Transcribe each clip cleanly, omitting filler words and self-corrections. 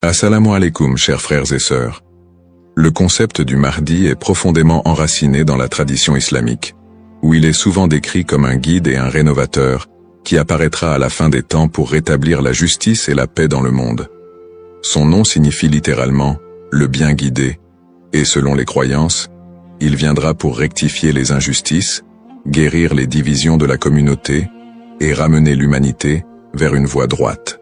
Assalamu alaikum, chers frères et sœurs. Le concept du Mahdi est profondément enraciné dans la tradition islamique, où il est souvent décrit comme un guide et un rénovateur qui apparaîtra à la fin des temps pour rétablir la justice et la paix dans le monde. Son nom signifie littéralement « le bien guidé », et selon les croyances, il viendra pour rectifier les injustices, guérir les divisions de la communauté et ramener l'humanité vers une voie droite.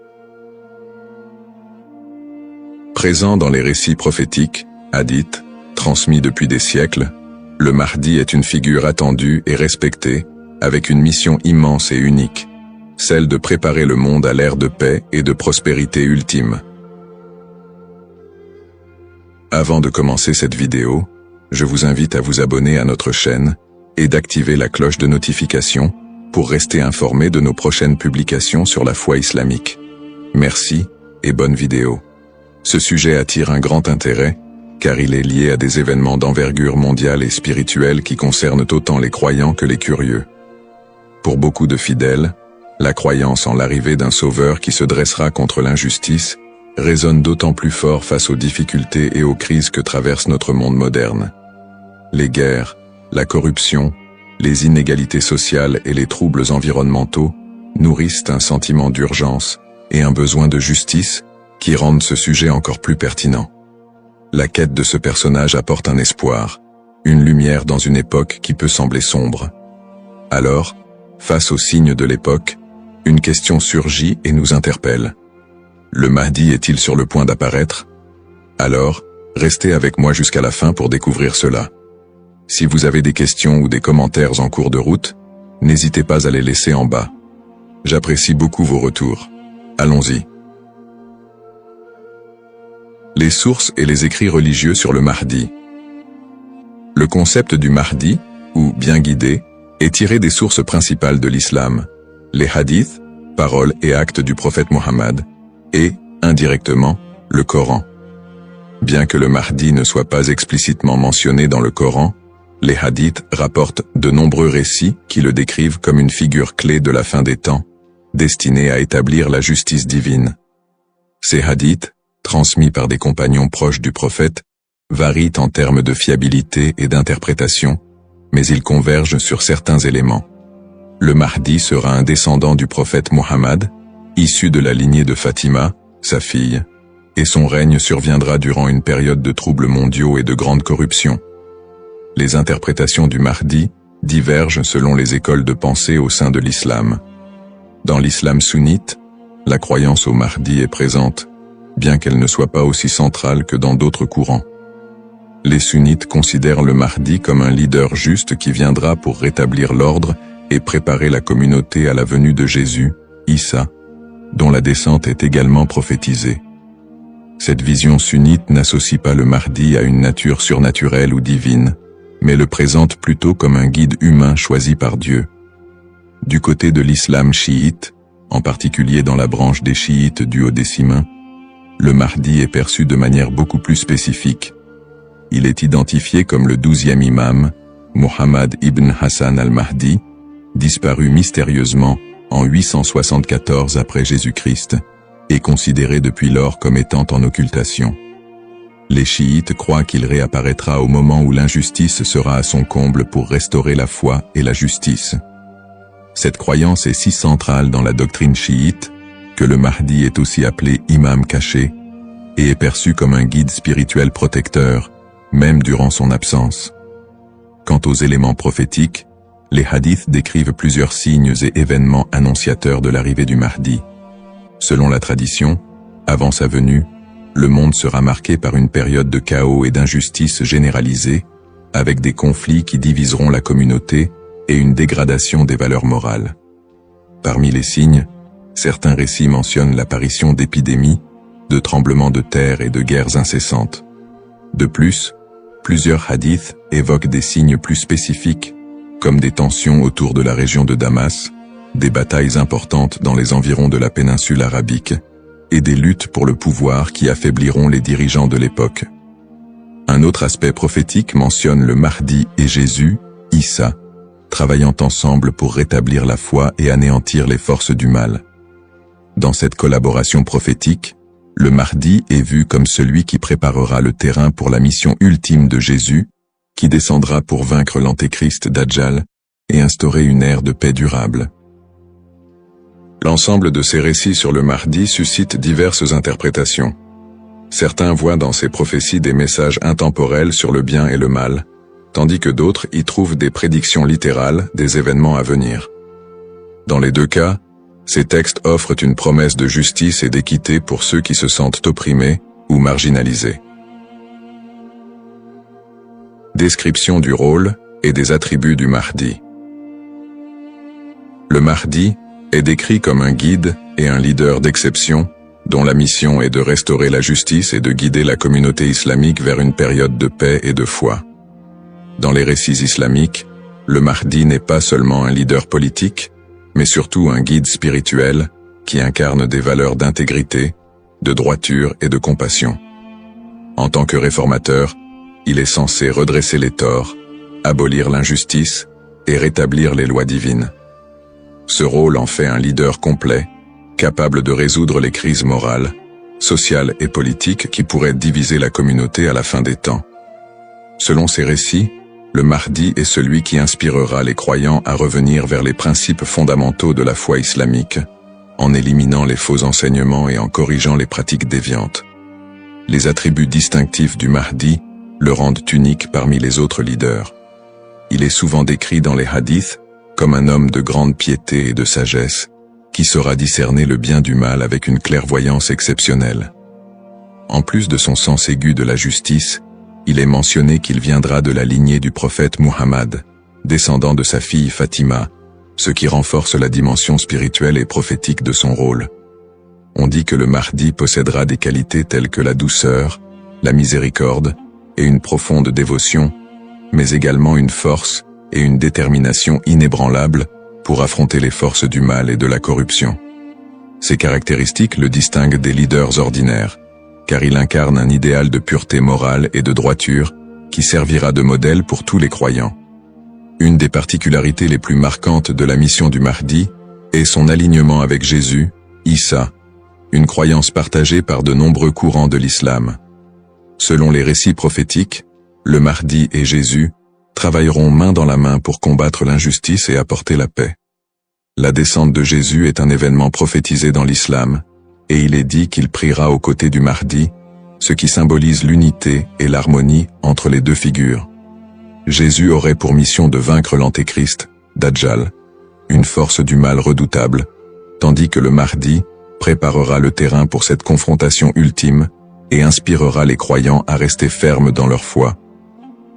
Présent dans les récits prophétiques, hadiths, transmis depuis des siècles, le Mahdi est une figure attendue et respectée, avec une mission immense et unique, celle de préparer le monde à l'ère de paix et de prospérité ultime. Avant de commencer cette vidéo, je vous invite à vous abonner à notre chaîne et d'activer la cloche de notification pour rester informé de nos prochaines publications sur la foi islamique. Merci et bonne vidéo. Ce sujet attire un grand intérêt, car il est lié à des événements d'envergure mondiale et spirituelle qui concernent autant les croyants que les curieux. Pour beaucoup de fidèles, la croyance en l'arrivée d'un sauveur qui se dressera contre l'injustice résonne d'autant plus fort face aux difficultés et aux crises que traverse notre monde moderne. Les guerres, la corruption, les inégalités sociales et les troubles environnementaux nourrissent un sentiment d'urgence et un besoin de justice qui rendent ce sujet encore plus pertinent. La quête de ce personnage apporte un espoir, une lumière dans une époque qui peut sembler sombre. Alors, face aux signes de l'époque, une question surgit et nous interpelle. Le Mahdi est-il sur le point d'apparaître? Alors, restez avec moi jusqu'à la fin pour découvrir cela. Si vous avez des questions ou des commentaires en cours de route, n'hésitez pas à les laisser en bas. J'apprécie beaucoup vos retours. Allons-y. Les sources et les écrits religieux sur le Mahdi. Le concept du Mahdi, ou bien guidé, est tiré des sources principales de l'islam, les hadiths, paroles et actes du prophète Mohammed, et, indirectement, le Coran. Bien que le Mahdi ne soit pas explicitement mentionné dans le Coran, les hadiths rapportent de nombreux récits qui le décrivent comme une figure clé de la fin des temps, destinée à établir la justice divine. Ces hadiths, transmis par des compagnons proches du prophète, varient en termes de fiabilité et d'interprétation, mais ils convergent sur certains éléments. Le Mahdi sera un descendant du prophète Mohammed, issu de la lignée de Fatima, sa fille, et son règne surviendra durant une période de troubles mondiaux et de grande corruption. Les interprétations du Mahdi divergent selon les écoles de pensée au sein de l'islam. Dans l'islam sunnite, la croyance au Mahdi est présente, bien qu'elle ne soit pas aussi centrale que dans d'autres courants. Les sunnites considèrent le Mahdi comme un leader juste qui viendra pour rétablir l'ordre et préparer la communauté à la venue de Jésus, Issa, dont la descente est également prophétisée. Cette vision sunnite n'associe pas le Mahdi à une nature surnaturelle ou divine, mais le présente plutôt comme un guide humain choisi par Dieu. Du côté de l'islam chiite, en particulier dans la branche des chiites duodécimains, le Mahdi est perçu de manière beaucoup plus spécifique. Il est identifié comme le 12e imam, Mohammed ibn Hassan al-Mahdi, disparu mystérieusement en 874 après Jésus-Christ, et considéré depuis lors comme étant en occultation. Les chiites croient qu'il réapparaîtra au moment où l'injustice sera à son comble pour restaurer la foi et la justice. Cette croyance est si centrale dans la doctrine chiite que le Mahdi est aussi appelé imam caché et est perçu comme un guide spirituel protecteur, même durant son absence. Quant aux éléments prophétiques, les hadiths décrivent plusieurs signes et événements annonciateurs de l'arrivée du Mahdi. Selon la tradition, avant sa venue, le monde sera marqué par une période de chaos et d'injustice généralisée, avec des conflits qui diviseront la communauté et une dégradation des valeurs morales. Parmi les signes, certains récits mentionnent l'apparition d'épidémies, de tremblements de terre et de guerres incessantes. De plus, plusieurs hadiths évoquent des signes plus spécifiques, comme des tensions autour de la région de Damas, des batailles importantes dans les environs de la péninsule arabique, et des luttes pour le pouvoir qui affaibliront les dirigeants de l'époque. Un autre aspect prophétique mentionne le Mahdi et Jésus, Issa, travaillant ensemble pour rétablir la foi et anéantir les forces du mal. Dans cette collaboration prophétique, le Mahdi est vu comme celui qui préparera le terrain pour la mission ultime de Jésus, qui descendra pour vaincre l'antéchrist Dajjal et instaurer une ère de paix durable. L'ensemble de ces récits sur le Mahdi suscite diverses interprétations. Certains voient dans ces prophéties des messages intemporels sur le bien et le mal, tandis que d'autres y trouvent des prédictions littérales des événements à venir. Dans les deux cas, ces textes offrent une promesse de justice et d'équité pour ceux qui se sentent opprimés ou marginalisés. Description du rôle et des attributs du Mahdi. Le Mahdi est décrit comme un guide et un leader d'exception, dont la mission est de restaurer la justice et de guider la communauté islamique vers une période de paix et de foi. Dans les récits islamiques, le Mahdi n'est pas seulement un leader politique, mais surtout un guide spirituel qui incarne des valeurs d'intégrité, de droiture et de compassion. En tant que réformateur, il est censé redresser les torts, abolir l'injustice et rétablir les lois divines. Ce rôle en fait un leader complet, capable de résoudre les crises morales, sociales et politiques qui pourraient diviser la communauté à la fin des temps. Selon ces récits, le Mahdi est celui qui inspirera les croyants à revenir vers les principes fondamentaux de la foi islamique, en éliminant les faux enseignements et en corrigeant les pratiques déviantes. Les attributs distinctifs du Mahdi le rendent unique parmi les autres leaders. Il est souvent décrit dans les hadiths comme un homme de grande piété et de sagesse, qui saura discerner le bien du mal avec une clairvoyance exceptionnelle. En plus de son sens aigu de la justice, il est mentionné qu'il viendra de la lignée du prophète Muhammad, descendant de sa fille Fatima, ce qui renforce la dimension spirituelle et prophétique de son rôle. On dit que le Mahdi possédera des qualités telles que la douceur, la miséricorde et une profonde dévotion, mais également une force et une détermination inébranlables pour affronter les forces du mal et de la corruption. Ces caractéristiques le distinguent des leaders ordinaires, car il incarne un idéal de pureté morale et de droiture qui servira de modèle pour tous les croyants. Une des particularités les plus marquantes de la mission du Mahdi est son alignement avec Jésus, Issa, une croyance partagée par de nombreux courants de l'islam. Selon les récits prophétiques, le Mahdi et Jésus travailleront main dans la main pour combattre l'injustice et apporter la paix. La descente de Jésus est un événement prophétisé dans l'islam, et il est dit qu'il priera aux côtés du Mahdi, ce qui symbolise l'unité et l'harmonie entre les deux figures. Jésus aurait pour mission de vaincre l'antéchrist, Dajjal, une force du mal redoutable, tandis que le Mahdi préparera le terrain pour cette confrontation ultime et inspirera les croyants à rester fermes dans leur foi.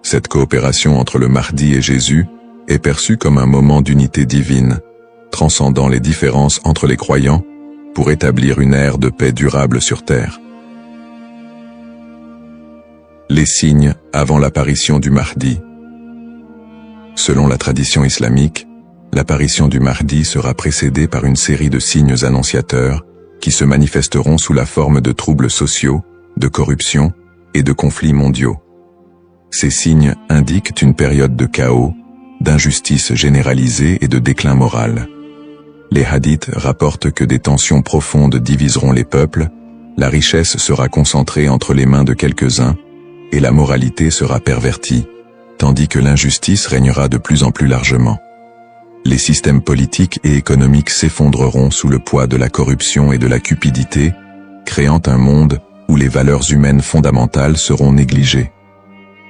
Cette coopération entre le Mahdi et Jésus est perçue comme un moment d'unité divine, transcendant les différences entre les croyants pour établir une ère de paix durable sur terre. Les signes avant l'apparition du Mahdi. Selon la tradition islamique, l'apparition du Mahdi sera précédée par une série de signes annonciateurs qui se manifesteront sous la forme de troubles sociaux, de corruption et de conflits mondiaux. Ces signes indiquent une période de chaos, d'injustice généralisée et de déclin moral. Les hadiths rapportent que des tensions profondes diviseront les peuples, la richesse sera concentrée entre les mains de quelques-uns, et la moralité sera pervertie, tandis que l'injustice régnera de plus en plus largement. Les systèmes politiques et économiques s'effondreront sous le poids de la corruption et de la cupidité, créant un monde où les valeurs humaines fondamentales seront négligées.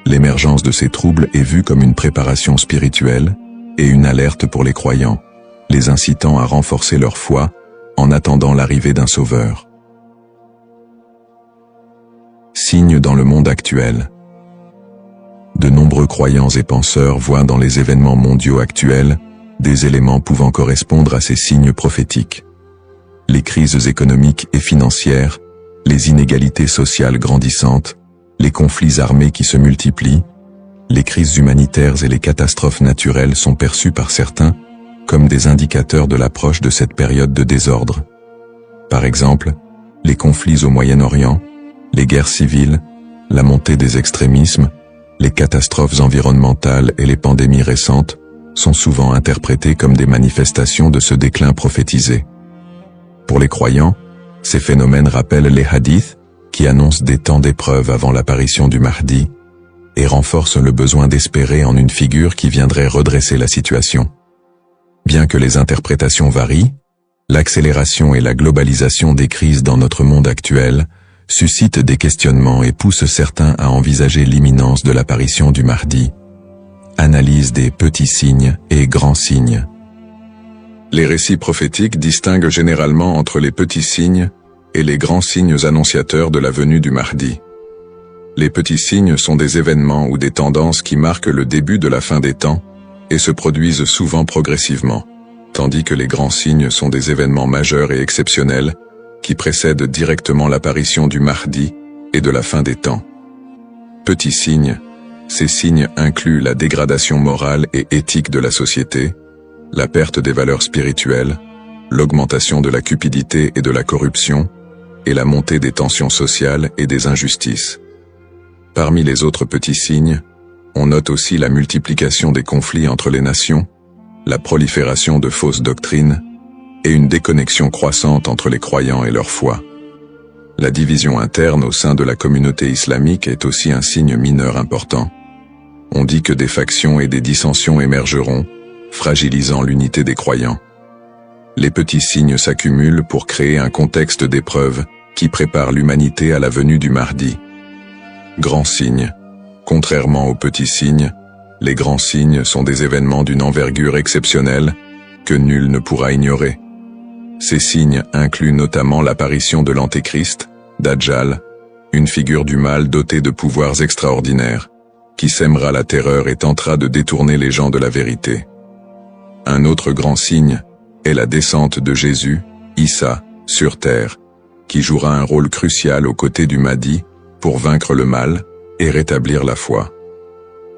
L'émergence de ces troubles est vue comme une préparation spirituelle et une alerte pour les croyants, les incitant à renforcer leur foi en attendant l'arrivée d'un sauveur. Signes dans le monde actuel. De nombreux croyants et penseurs voient dans les événements mondiaux actuels des éléments pouvant correspondre à ces signes prophétiques. Les crises économiques et financières, les inégalités sociales grandissantes, les conflits armés qui se multiplient, les crises humanitaires et les catastrophes naturelles sont perçues par certains comme des indicateurs de l'approche de cette période de désordre. Par exemple, les conflits au Moyen-Orient, les guerres civiles, la montée des extrémismes, les catastrophes environnementales et les pandémies récentes sont souvent interprétés comme des manifestations de ce déclin prophétisé. Pour les croyants, Ces phénomènes rappellent les hadiths, qui annoncent des temps d'épreuve avant l'apparition du Mahdi, et renforcent le besoin d'espérer en une figure qui viendrait redresser la situation. Bien que les interprétations varient, l'accélération et la globalisation des crises dans notre monde actuel suscitent des questionnements et poussent certains à envisager l'imminence de l'apparition du Mahdi. Analyse des petits signes et grands signes. Les récits prophétiques distinguent généralement entre les petits signes et les grands signes annonciateurs de la venue du Mahdi. Les petits signes sont des événements ou des tendances qui marquent le début de la fin des temps et se produisent souvent progressivement, tandis que les grands signes sont des événements majeurs et exceptionnels qui précèdent directement l'apparition du Mahdi et de la fin des temps. Petits signes, ces signes incluent la dégradation morale et éthique de la société, la perte des valeurs spirituelles, l'augmentation de la cupidité et de la corruption, et la montée des tensions sociales et des injustices. Parmi les autres petits signes, on note aussi la multiplication des conflits entre les nations, la prolifération de fausses doctrines, et une déconnexion croissante entre les croyants et leur foi. La division interne au sein de la communauté islamique est aussi un signe mineur important. On dit que des factions et des dissensions émergeront, fragilisant l'unité des croyants. Les petits signes s'accumulent pour créer un contexte d'épreuve qui prépare l'humanité à la venue du Mahdi. Grands signes. Contrairement aux petits signes, les grands signes sont des événements d'une envergure exceptionnelle que nul ne pourra ignorer. Ces signes incluent notamment l'apparition de l'Antéchrist, Dajjal, une figure du mal dotée de pouvoirs extraordinaires, qui sèmera la terreur et tentera de détourner les gens de la vérité. Un autre grand signe est la descente de Jésus, Issa, sur terre, qui jouera un rôle crucial aux côtés du Mahdi pour vaincre le mal et rétablir la foi.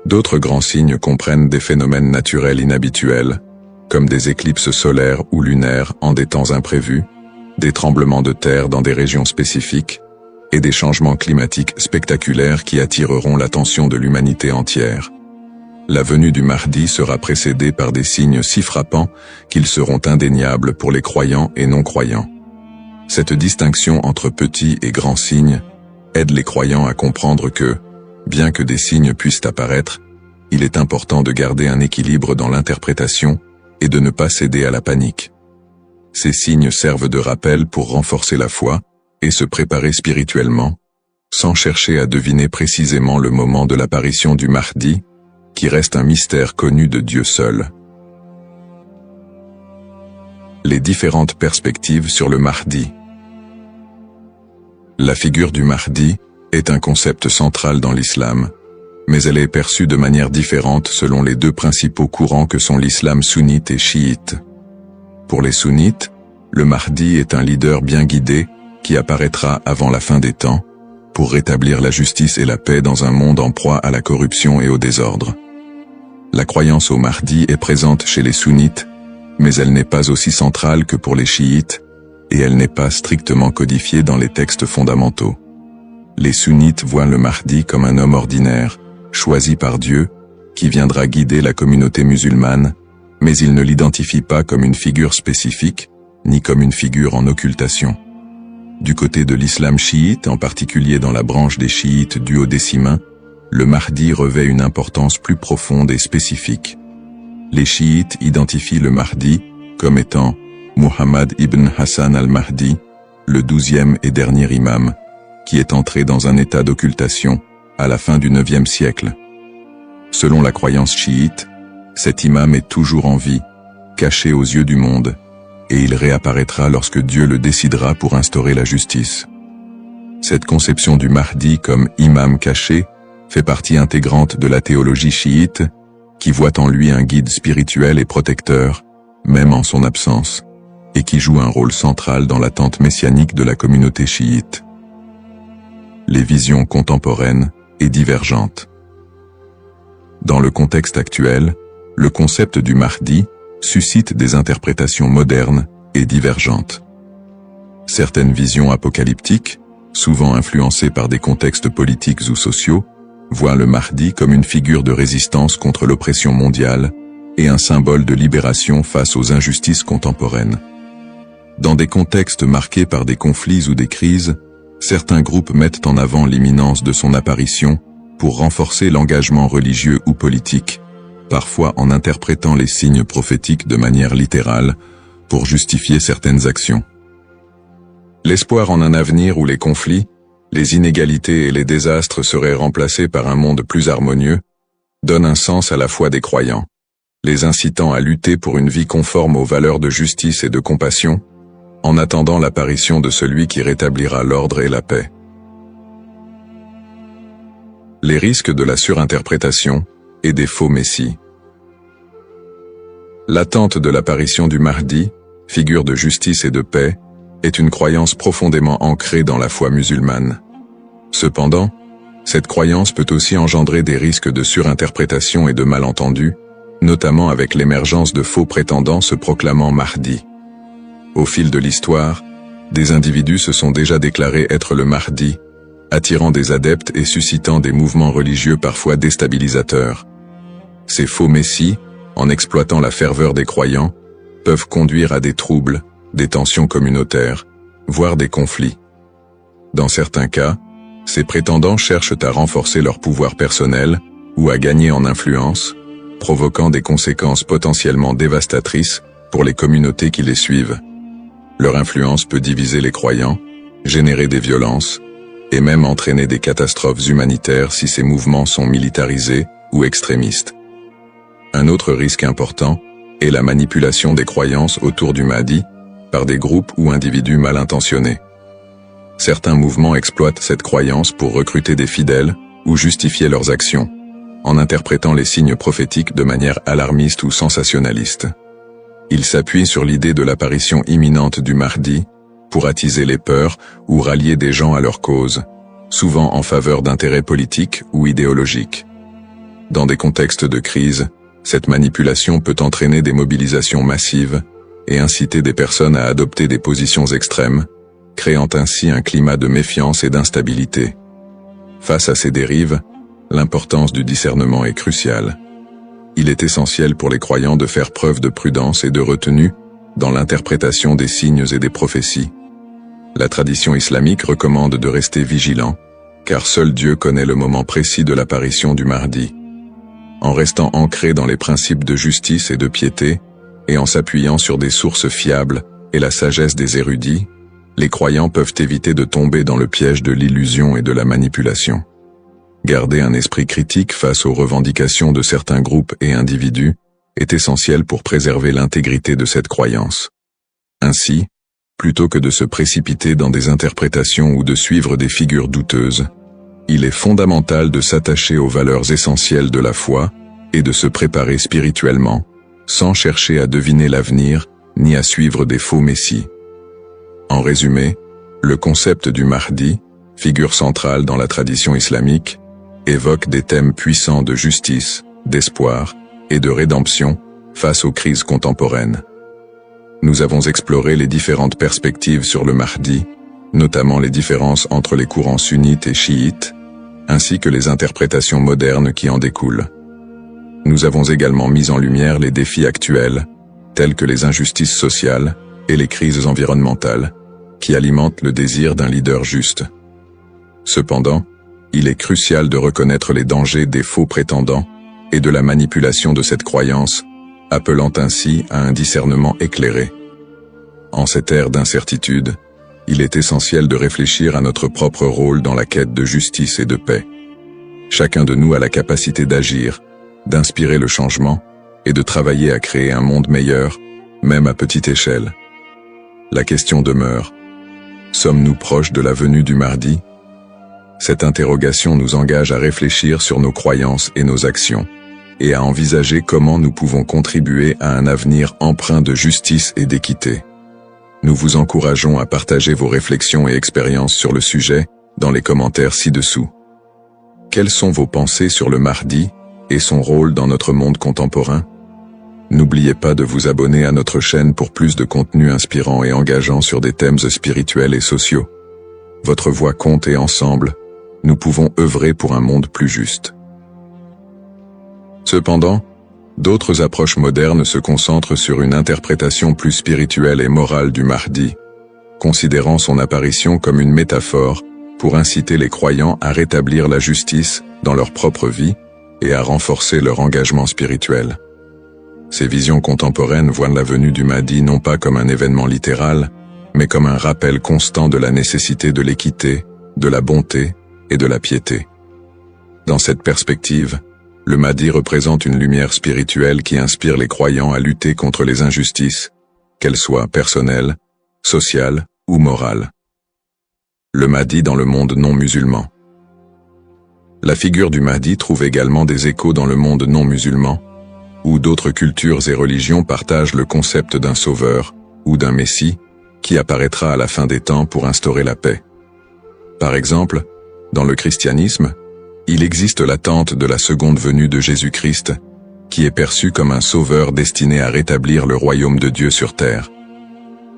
D'autres grands signes comprennent des phénomènes naturels inhabituels, comme des éclipses solaires ou lunaires en des temps imprévus, des tremblements de terre dans des régions spécifiques, et des changements climatiques spectaculaires qui attireront l'attention de l'humanité entière. La venue du Mahdi sera précédée par des signes si frappants qu'ils seront indéniables pour les croyants et non-croyants. Cette distinction entre petits et grands signes aide les croyants à comprendre que, bien que des signes puissent apparaître, il est important de garder un équilibre dans l'interprétation et de ne pas céder à la panique. Ces signes servent de rappel pour renforcer la foi et se préparer spirituellement, sans chercher à deviner précisément le moment de l'apparition du Mahdi, qui reste un mystère connu de Dieu seul. Les différentes perspectives sur le Mahdi. La figure du Mahdi est un concept central dans l'islam, mais elle est perçue de manière différente selon les deux principaux courants que sont l'islam sunnite et chiite. Pour les sunnites, le Mahdi est un leader bien guidé qui apparaîtra avant la fin des temps, pour rétablir la justice et la paix dans un monde en proie à la corruption et au désordre. La croyance au Mahdi est présente chez les sunnites, mais elle n'est pas aussi centrale que pour les chiites, et elle n'est pas strictement codifiée dans les textes fondamentaux. Les sunnites voient le Mahdi comme un homme ordinaire, choisi par Dieu, qui viendra guider la communauté musulmane, mais ils ne l'identifient pas comme une figure spécifique, ni comme une figure en occultation. Du côté de l'islam chiite, en particulier dans la branche des chiites duodécimains, le Mahdi revêt une importance plus profonde et spécifique. Les chiites identifient le Mahdi comme étant Muhammad ibn Hassan al-Mahdi, le 12e et dernier imam, qui est entré dans un état d'occultation à la fin du 9e siècle. Selon la croyance chiite, cet imam est toujours en vie, caché aux yeux du monde, et il réapparaîtra lorsque Dieu le décidera pour instaurer la justice. Cette conception du Mahdi comme imam caché fait partie intégrante de la théologie chiite, qui voit en lui un guide spirituel et protecteur, même en son absence, et qui joue un rôle central dans l'attente messianique de la communauté chiite. Les visions contemporaines et divergentes. Dans le contexte actuel, le concept du Mahdi suscite des interprétations modernes et divergentes. Certaines visions apocalyptiques, souvent influencées par des contextes politiques ou sociaux, voient le Mahdi comme une figure de résistance contre l'oppression mondiale et un symbole de libération face aux injustices contemporaines. Dans des contextes marqués par des conflits ou des crises, certains groupes mettent en avant l'imminence de son apparition pour renforcer l'engagement religieux ou politique, parfois en interprétant les signes prophétiques de manière littérale pour justifier certaines actions. L'espoir en un avenir où les conflits, les inégalités et les désastres seraient remplacés par un monde plus harmonieux, donne un sens à la foi des croyants, les incitant à lutter pour une vie conforme aux valeurs de justice et de compassion, en attendant l'apparition de celui qui rétablira l'ordre et la paix. Les risques de la surinterprétation et des faux messies. L'attente de l'apparition du Mahdi, figure de justice et de paix, est une croyance profondément ancrée dans la foi musulmane. Cependant, cette croyance peut aussi engendrer des risques de surinterprétation et de malentendus, notamment avec l'émergence de faux prétendants se proclamant Mahdi. Au fil de l'histoire, des individus se sont déjà déclarés être le Mahdi, attirant des adeptes et suscitant des mouvements religieux parfois déstabilisateurs. Ces faux messies, en exploitant la ferveur des croyants, peuvent conduire à des troubles, des tensions communautaires, voire des conflits. Dans certains cas, ces prétendants cherchent à renforcer leur pouvoir personnel ou à gagner en influence, provoquant des conséquences potentiellement dévastatrices pour les communautés qui les suivent. Leur influence peut diviser les croyants, générer des violences, et même entraîner des catastrophes humanitaires si ces mouvements sont militarisés ou extrémistes. Un autre risque important est la manipulation des croyances autour du Mahdi par des groupes ou individus mal intentionnés. Certains mouvements exploitent cette croyance pour recruter des fidèles ou justifier leurs actions, en interprétant les signes prophétiques de manière alarmiste ou sensationnaliste. Ils s'appuient sur l'idée de l'apparition imminente du Mahdi pour attiser les peurs ou rallier des gens à leur cause, souvent en faveur d'intérêts politiques ou idéologiques. Dans des contextes de crise, cette manipulation peut entraîner des mobilisations massives et inciter des personnes à adopter des positions extrêmes, créant ainsi un climat de méfiance et d'instabilité. Face à ces dérives, l'importance du discernement est cruciale. Il est essentiel pour les croyants de faire preuve de prudence et de retenue dans l'interprétation des signes et des prophéties. La tradition islamique recommande de rester vigilant, car seul Dieu connaît le moment précis de l'apparition du Mahdi. En restant ancré dans les principes de justice et de piété, et en s'appuyant sur des sources fiables et la sagesse des érudits, les croyants peuvent éviter de tomber dans le piège de l'illusion et de la manipulation. Garder un esprit critique face aux revendications de certains groupes et individus est essentiel pour préserver l'intégrité de cette croyance. Ainsi, plutôt que de se précipiter dans des interprétations ou de suivre des figures douteuses, il est fondamental de s'attacher aux valeurs essentielles de la foi et de se préparer spirituellement, sans chercher à deviner l'avenir ni à suivre des faux messies. En résumé, le concept du Mahdi, figure centrale dans la tradition islamique, évoque des thèmes puissants de justice, d'espoir et de rédemption face aux crises contemporaines. Nous avons exploré les différentes perspectives sur le Mahdi, notamment les différences entre les courants sunnites et chiites, ainsi que les interprétations modernes qui en découlent. Nous avons également mis en lumière les défis actuels, tels que les injustices sociales et les crises environnementales, qui alimentent le désir d'un leader juste. Cependant, il est crucial de reconnaître les dangers des faux prétendants et de la manipulation de cette croyance, appelant ainsi à un discernement éclairé. En cette ère d'incertitude, il est essentiel de réfléchir à notre propre rôle dans la quête de justice et de paix. Chacun de nous a la capacité d'agir, d'inspirer le changement et de travailler à créer un monde meilleur, même à petite échelle. La question demeure: sommes-nous proches de la venue du Mahdi? Cette interrogation nous engage à réfléchir sur nos croyances et nos actions, et à envisager comment nous pouvons contribuer à un avenir empreint de justice et d'équité. Nous vous encourageons à partager vos réflexions et expériences sur le sujet dans les commentaires ci-dessous. Quelles sont vos pensées sur le Mahdi et son rôle dans notre monde contemporain? N'oubliez pas de vous abonner à notre chaîne pour plus de contenu inspirant et engageant sur des thèmes spirituels et sociaux. Votre voix compte et ensemble, nous pouvons œuvrer pour un monde plus juste. Cependant, D'autres approches modernes se concentrent sur une interprétation plus spirituelle et morale du Mahdi, considérant son apparition comme une métaphore pour inciter les croyants à rétablir la justice dans leur propre vie et à renforcer leur engagement spirituel. Ces visions contemporaines voient la venue du Mahdi non pas comme un événement littéral, mais comme un rappel constant de la nécessité de l'équité, de la bonté et de la piété. Dans cette perspective, le Mahdi représente une lumière spirituelle qui inspire les croyants à lutter contre les injustices, qu'elles soient personnelles, sociales ou morales. Le Mahdi dans le monde non musulman. La figure du Mahdi trouve également des échos dans le monde non musulman, où d'autres cultures et religions partagent le concept d'un sauveur ou d'un messie qui apparaîtra à la fin des temps pour instaurer la paix. Par exemple, dans le christianisme, il existe l'attente de la seconde venue de Jésus-Christ, qui est perçu comme un sauveur destiné à rétablir le royaume de Dieu sur terre.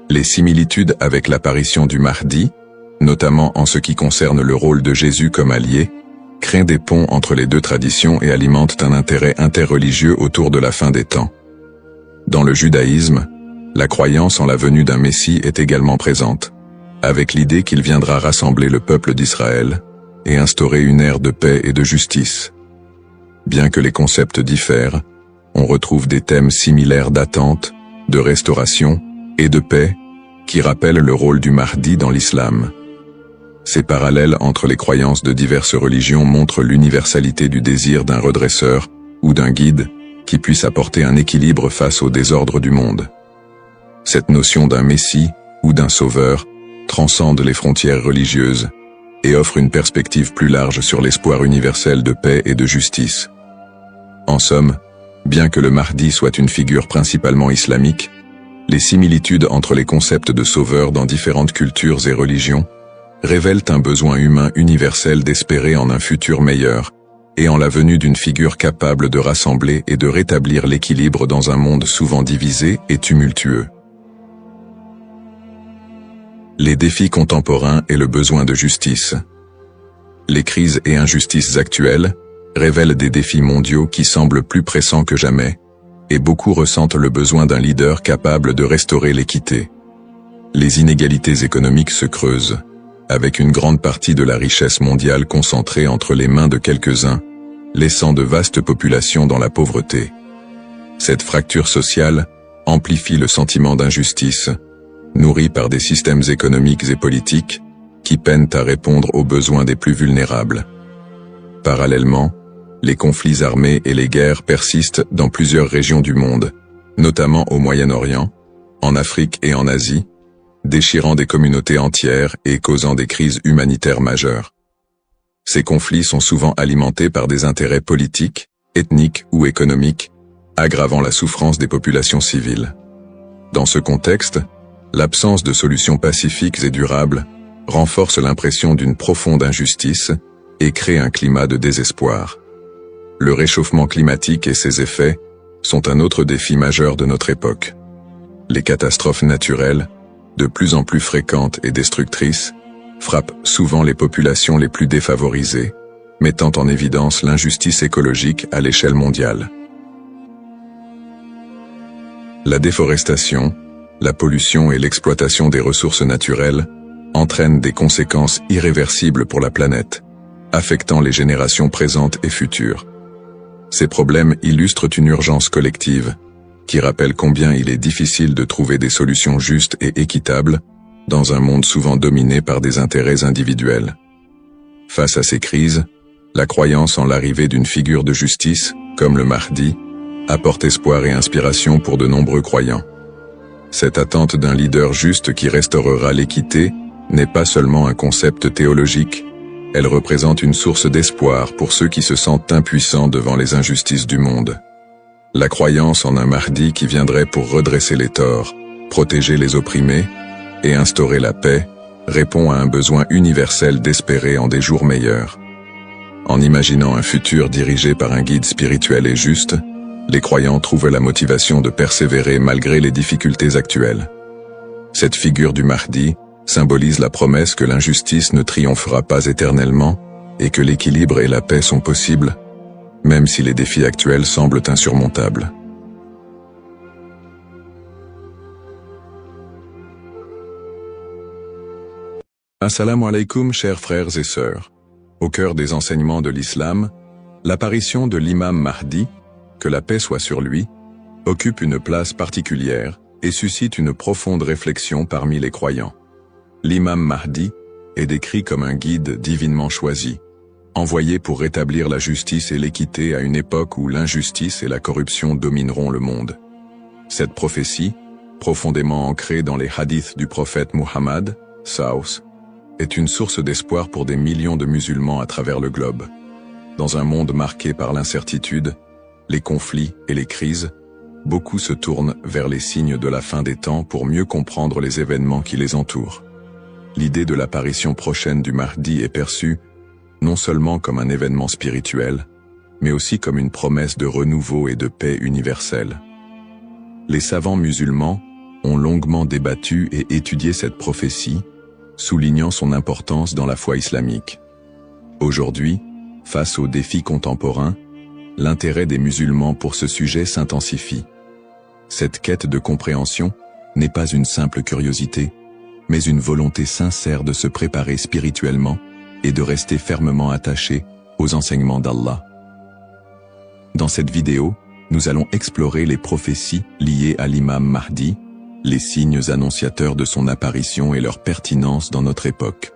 Les similitudes avec l'apparition du Mahdi, notamment en ce qui concerne le rôle de Jésus comme allié, créent des ponts entre les deux traditions et alimentent un intérêt interreligieux autour de la fin des temps. Dans le judaïsme, la croyance en la venue d'un Messie est également présente, avec l'idée qu'il viendra rassembler le peuple d'Israël et instaurer une ère de paix et de justice. Bien que les concepts diffèrent, on retrouve des thèmes similaires d'attente, de restauration et de paix qui rappellent le rôle du Mahdi dans l'islam. Ces parallèles entre les croyances de diverses religions montrent l'universalité du désir d'un redresseur ou d'un guide qui puisse apporter un équilibre face au désordre du monde. Cette notion d'un messie ou d'un sauveur transcende les frontières religieuses et offre une perspective plus large sur l'espoir universel de paix et de justice. En somme, bien que le Mahdi soit une figure principalement islamique, les similitudes entre les concepts de sauveur dans différentes cultures et religions révèlent un besoin humain universel d'espérer en un futur meilleur et en la venue d'une figure capable de rassembler et de rétablir l'équilibre dans un monde souvent divisé et tumultueux. Les défis contemporains et le besoin de justice. Les crises et injustices actuelles révèlent des défis mondiaux qui semblent plus pressants que jamais, et beaucoup ressentent le besoin d'un leader capable de restaurer l'équité. Les inégalités économiques se creusent, avec une grande partie de la richesse mondiale concentrée entre les mains de quelques-uns, laissant de vastes populations dans la pauvreté. Cette fracture sociale amplifie le sentiment d'injustice, nourri par des systèmes économiques et politiques qui peinent à répondre aux besoins des plus vulnérables. Parallèlement, les conflits armés et les guerres persistent dans plusieurs régions du monde, notamment au Moyen-Orient, en Afrique et en Asie, déchirant des communautés entières et causant des crises humanitaires majeures. Ces conflits sont souvent alimentés par des intérêts politiques, ethniques ou économiques, aggravant la souffrance des populations civiles. Dans ce contexte, l'absence de solutions pacifiques et durables renforce l'impression d'une profonde injustice et crée un climat de désespoir. Le réchauffement climatique et ses effets sont un autre défi majeur de notre époque. Les catastrophes naturelles, de plus en plus fréquentes et destructrices, frappent souvent les populations les plus défavorisées, mettant en évidence l'injustice écologique à l'échelle mondiale. La déforestation, la pollution et l'exploitation des ressources naturelles entraînent des conséquences irréversibles pour la planète, affectant les générations présentes et futures. Ces problèmes illustrent une urgence collective, qui rappelle combien il est difficile de trouver des solutions justes et équitables dans un monde souvent dominé par des intérêts individuels. Face à ces crises, la croyance en l'arrivée d'une figure de justice, comme le Mahdi, apporte espoir et inspiration pour de nombreux croyants. Cette attente d'un leader juste qui restaurera l'équité n'est pas seulement un concept théologique, elle représente une source d'espoir pour ceux qui se sentent impuissants devant les injustices du monde. La croyance en un Mahdi qui viendrait pour redresser les torts, protéger les opprimés et instaurer la paix répond à un besoin universel d'espérer en des jours meilleurs. En imaginant un futur dirigé par un guide spirituel et juste, les croyants trouvent la motivation de persévérer malgré les difficultés actuelles. Cette figure du Mahdi symbolise la promesse que l'injustice ne triomphera pas éternellement et que l'équilibre et la paix sont possibles, même si les défis actuels semblent insurmontables. Assalamu alaikum, chers frères et sœurs. Au cœur des enseignements de l'islam, l'apparition de l'imam Mahdi, que la paix soit sur lui, occupe une place particulière et suscite une profonde réflexion parmi les croyants. L'imam Mahdi est décrit comme un guide divinement choisi, envoyé pour rétablir la justice et l'équité à une époque où l'injustice et la corruption domineront le monde. Cette prophétie, profondément ancrée dans les hadiths du prophète Muhammad, Saus, est une source d'espoir pour des millions de musulmans à travers le globe. Dans un monde marqué par l'incertitude, les conflits et les crises, beaucoup se tournent vers les signes de la fin des temps pour mieux comprendre les événements qui les entourent. L'idée de l'apparition prochaine du Mahdi est perçue non seulement comme un événement spirituel, mais aussi comme une promesse de renouveau et de paix universelle. Les savants musulmans ont longuement débattu et étudié cette prophétie, soulignant son importance dans la foi islamique. Aujourd'hui, face aux défis contemporains, l'intérêt des musulmans pour ce sujet s'intensifie. Cette quête de compréhension n'est pas une simple curiosité, mais une volonté sincère de se préparer spirituellement et de rester fermement attaché aux enseignements d'Allah. Dans cette vidéo, nous allons explorer les prophéties liées à l'imam Mahdi, les signes annonciateurs de son apparition et leur pertinence dans notre époque.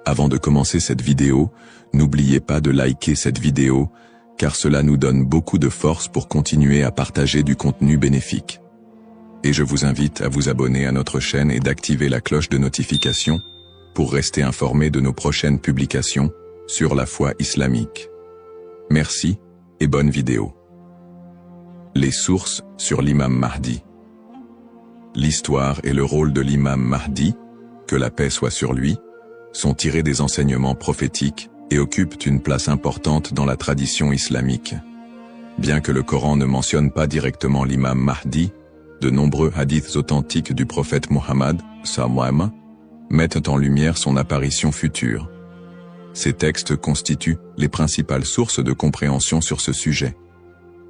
Avant de commencer cette vidéo, n'oubliez pas de liker cette vidéo, car cela nous donne beaucoup de force pour continuer à partager du contenu bénéfique. Et je vous invite à vous abonner à notre chaîne et d'activer la cloche de notification pour rester informé de nos prochaines publications sur la foi islamique. Merci et bonne vidéo. Les sources sur l'imam Mahdi. L'histoire et le rôle de l'imam Mahdi, que la paix soit sur lui, sont tirés des enseignements prophétiques et occupent une place importante dans la tradition islamique. Bien que le Coran ne mentionne pas directement l'imam Mahdi, de nombreux hadiths authentiques du prophète Muhammad, sallam, mettent en lumière son apparition future. Ces textes constituent les principales sources de compréhension sur ce sujet.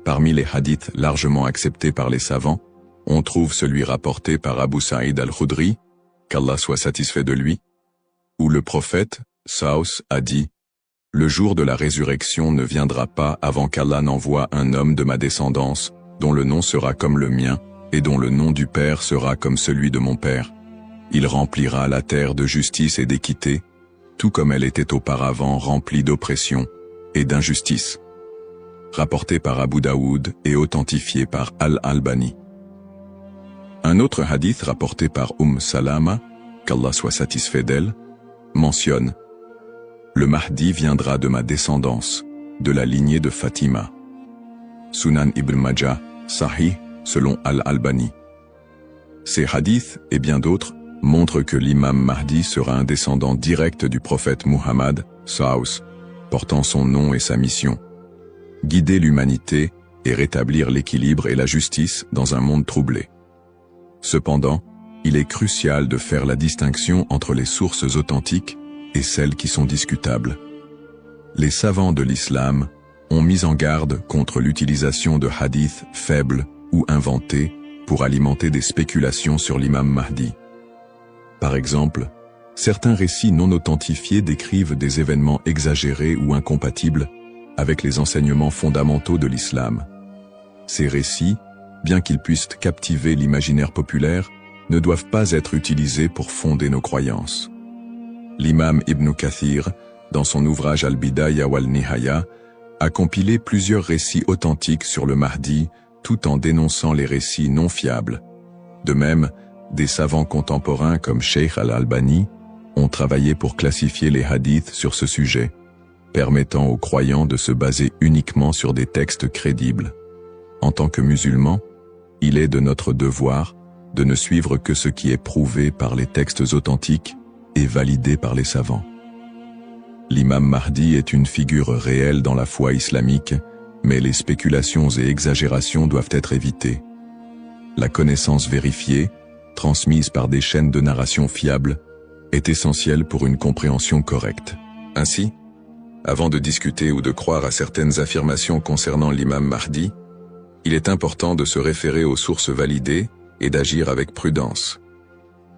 Parmi les hadiths largement acceptés par les savants, on trouve celui rapporté par Abu Saïd al-Khudri, qu'Allah soit satisfait de lui, où le prophète, Saus, a dit « Le jour de la résurrection ne viendra pas avant qu'Allah n'envoie un homme de ma descendance, dont le nom sera comme le mien, et dont le nom du Père sera comme celui de mon Père. Il remplira la terre de justice et d'équité, tout comme elle était auparavant remplie d'oppression et d'injustice. » Rapporté par Abu Daoud et authentifié par Al-Albani. Un autre hadith rapporté par Salama, qu'Allah soit satisfait d'elle, mentionne « Le Mahdi viendra de ma descendance, de la lignée de Fatima. » Sunan ibn Majah, Sahih, selon Al-Albani. Ces hadiths, et bien d'autres, montrent que l'imam Mahdi sera un descendant direct du prophète Muhammad, Saus, portant son nom et sa mission. Guider l'humanité et rétablir l'équilibre et la justice dans un monde troublé. Cependant, il est crucial de faire la distinction entre les sources authentiques et celles qui sont discutables. Les savants de l'islam ont mis en garde contre l'utilisation de hadiths faibles ou inventés pour alimenter des spéculations sur l'imam Mahdi. Par exemple, certains récits non authentifiés décrivent des événements exagérés ou incompatibles avec les enseignements fondamentaux de l'islam. Ces récits, bien qu'ils puissent captiver l'imaginaire populaire, ne doivent pas être utilisés pour fonder nos croyances. L'imam Ibn Kathir, dans son ouvrage Al-Bidaya wal-Nihaya, a compilé plusieurs récits authentiques sur le Mahdi, tout en dénonçant les récits non fiables. De même, des savants contemporains comme Sheikh Al-Albani ont travaillé pour classifier les hadiths sur ce sujet, permettant aux croyants de se baser uniquement sur des textes crédibles. En tant que musulmans, il est de notre devoir de ne suivre que ce qui est prouvé par les textes authentiques et validé par les savants. L'imam Mahdi est une figure réelle dans la foi islamique, mais les spéculations et exagérations doivent être évitées. La connaissance vérifiée, transmise par des chaînes de narration fiables, est essentielle pour une compréhension correcte. Ainsi, Avant de discuter ou de croire à certaines affirmations concernant l'imam Mahdi, il est important de se référer aux sources validées et d'agir avec prudence.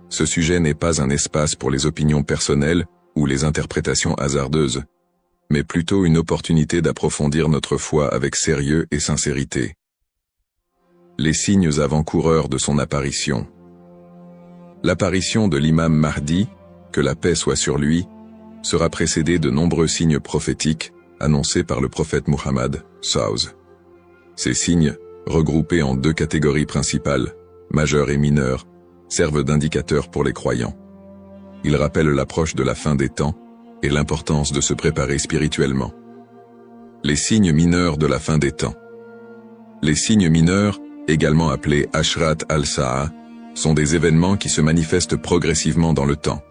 Ce sujet n'est pas un espace pour les opinions personnelles ou les interprétations hasardeuses, mais plutôt une opportunité d'approfondir notre foi avec sérieux et sincérité. Les signes avant-coureurs de son apparition. L'apparition de l'imam Mahdi, que la paix soit sur lui, sera précédée de nombreux signes prophétiques annoncés par le prophète Muhammad, SAW. Ces signes, regroupés en deux catégories principales, majeurs et mineurs, servent d'indicateurs pour les croyants. Ils rappellent l'approche de la fin des temps et l'importance de se préparer spirituellement. Les signes mineurs de la fin des temps. Les signes mineurs, également appelés Ashrat al-Sa'a, sont des événements qui se manifestent progressivement dans le temps.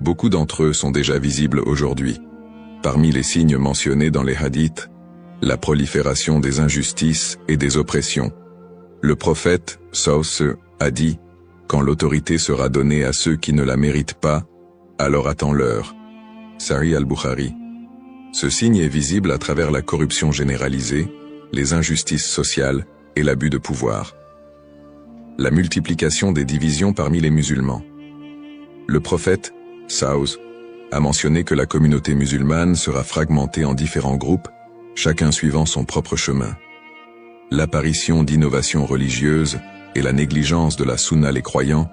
Beaucoup d'entre eux sont déjà visibles aujourd'hui. Parmi les signes mentionnés dans les hadiths, la prolifération des injustices et des oppressions. Le prophète, SAW, a dit « Quand l'autorité sera donnée à ceux qui ne la méritent pas, alors attends-leur » Sahih al-Bukhari. Ce signe est visible à travers la corruption généralisée, les injustices sociales et l'abus de pouvoir. La multiplication des divisions parmi les musulmans. Le prophète, SAW, a mentionné que la communauté musulmane sera fragmentée en différents groupes, chacun suivant son propre chemin. L'apparition d'innovations religieuses et la négligence de la sunna les croyants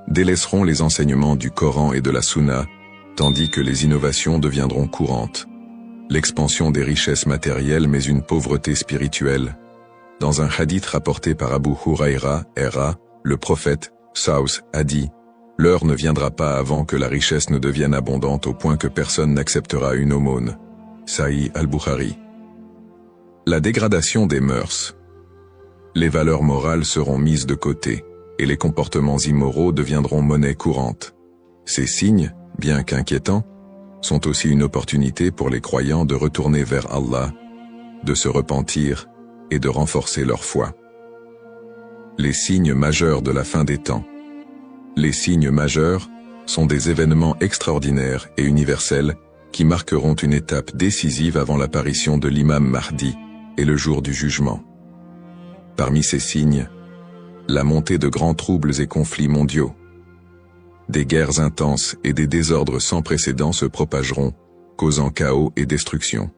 délaisseront les enseignements du Coran et de la sunna, tandis que les innovations deviendront courantes. L'expansion des richesses matérielles mais une pauvreté spirituelle. Dans un hadith rapporté par Abu Huraira, le prophète, SAW, a dit « L'heure ne viendra pas avant que la richesse ne devienne abondante au point que personne n'acceptera une aumône. » Sahih al-Bukhari. La dégradation des mœurs. Les valeurs morales seront mises de côté, et les comportements immoraux deviendront monnaie courante. Ces signes, bien qu'inquiétants, sont aussi une opportunité pour les croyants de retourner vers Allah, de se repentir et de renforcer leur foi. Les signes majeurs de la fin des temps. Les signes majeurs sont des événements extraordinaires et universels qui marqueront une étape décisive avant l'apparition de l'imam Mahdi et le jour du jugement. Parmi ces signes, la montée de grands troubles et conflits mondiaux. Des guerres intenses et des désordres sans précédent se propageront, causant chaos et destruction.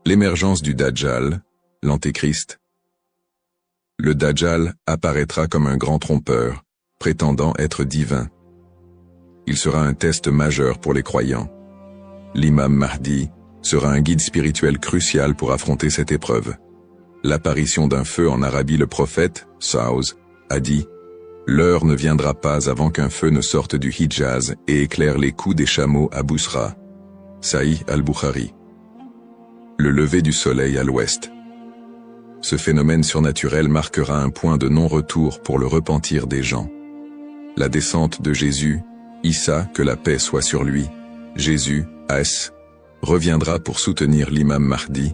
L'émergence du Dajjal, l'Antéchrist. Le Dajjal apparaîtra comme un grand trompeur, prétendant être divin. Il sera un test majeur pour les croyants. L'imam Mahdi sera un guide spirituel crucial pour affronter cette épreuve. L'apparition d'un feu en Arabie. Le prophète, SAW, a dit « L'heure ne viendra pas avant qu'un feu ne sorte du Hijaz et éclaire les coups des chameaux à Bousra. » Sahih al-Bukhari. Le lever du soleil à l'ouest. Ce phénomène surnaturel marquera un point de non-retour pour le repentir des gens. La descente de Jésus, Issa, que la paix soit sur lui, Jésus, As, reviendra pour soutenir l'imam Mahdi,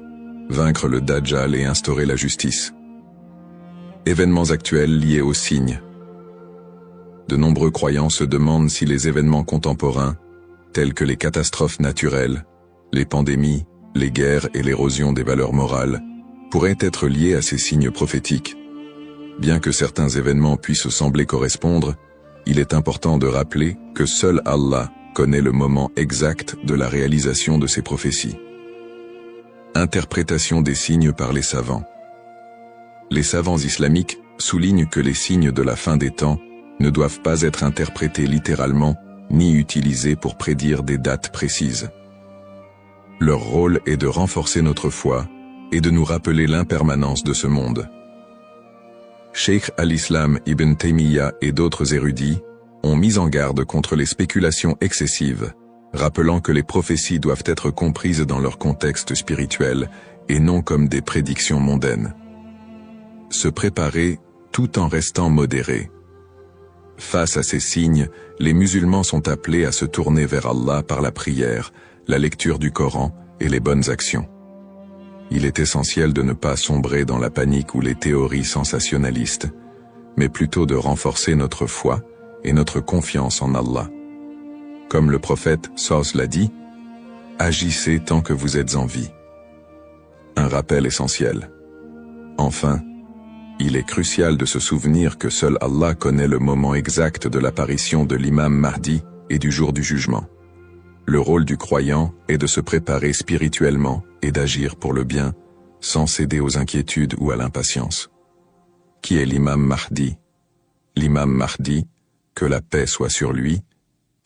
vaincre le Dajjal et instaurer la justice. Événements actuels liés aux signes. De nombreux croyants se demandent si les événements contemporains, tels que les catastrophes naturelles, les pandémies, les guerres et l'érosion des valeurs morales, pourraient être liés à ces signes prophétiques. Bien que certains événements puissent sembler correspondre, il est important de rappeler que seul Allah connaît le moment exact de la réalisation de ces prophéties. Interprétation des signes par les savants. Les savants islamiques soulignent que les signes de la fin des temps ne doivent pas être interprétés littéralement ni utilisés pour prédire des dates précises. Leur rôle est de renforcer notre foi et de nous rappeler l'impermanence de ce monde. Cheikh al-Islam Ibn Taymiyyah et d'autres érudits ont mis en garde contre les spéculations excessives, rappelant que les prophéties doivent être comprises dans leur contexte spirituel et non comme des prédictions mondaines. Se préparer tout en restant modéré. Face à ces signes, les musulmans sont appelés à se tourner vers Allah par la prière, la lecture du Coran et les bonnes actions. Il est essentiel de ne pas sombrer dans la panique ou les théories sensationnalistes, mais plutôt de renforcer notre foi et notre confiance en Allah. Comme le prophète SAW l'a dit, Agissez tant que vous êtes en vie. Un rappel essentiel. Enfin, il est crucial de se souvenir que seul Allah connaît le moment exact de l'apparition de l'imam Mahdi et du jour du jugement. Le rôle du croyant est de se préparer spirituellement et d'agir pour le bien, sans céder aux inquiétudes ou à l'impatience. Qui est l'imam Mahdi? L'imam Mahdi, que la paix soit sur lui,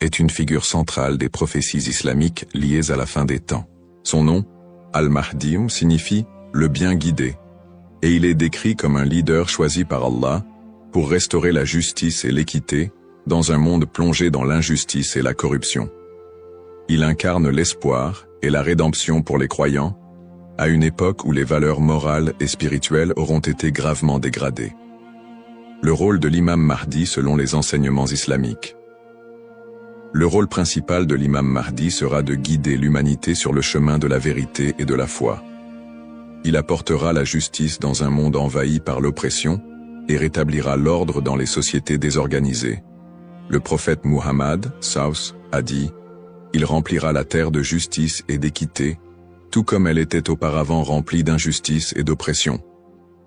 est une figure centrale des prophéties islamiques liées à la fin des temps. Son nom, Al-Mahdi, signifie « le bien guidé », et il est décrit comme un leader choisi par Allah pour restaurer la justice et l'équité dans un monde plongé dans l'injustice et la corruption. Il incarne l'espoir et la rédemption pour les croyants, à une époque où les valeurs morales et spirituelles auront été gravement dégradées. Le rôle de l'imam Mahdi selon les enseignements islamiques. Le rôle principal de l'imam Mahdi sera de guider l'humanité sur le chemin de la vérité et de la foi. Il apportera la justice dans un monde envahi par l'oppression et rétablira l'ordre dans les sociétés désorganisées. Le prophète Muhammad, Saus, a dit « Il remplira la terre de justice et d'équité, tout comme elle était auparavant remplie d'injustice et d'oppression. »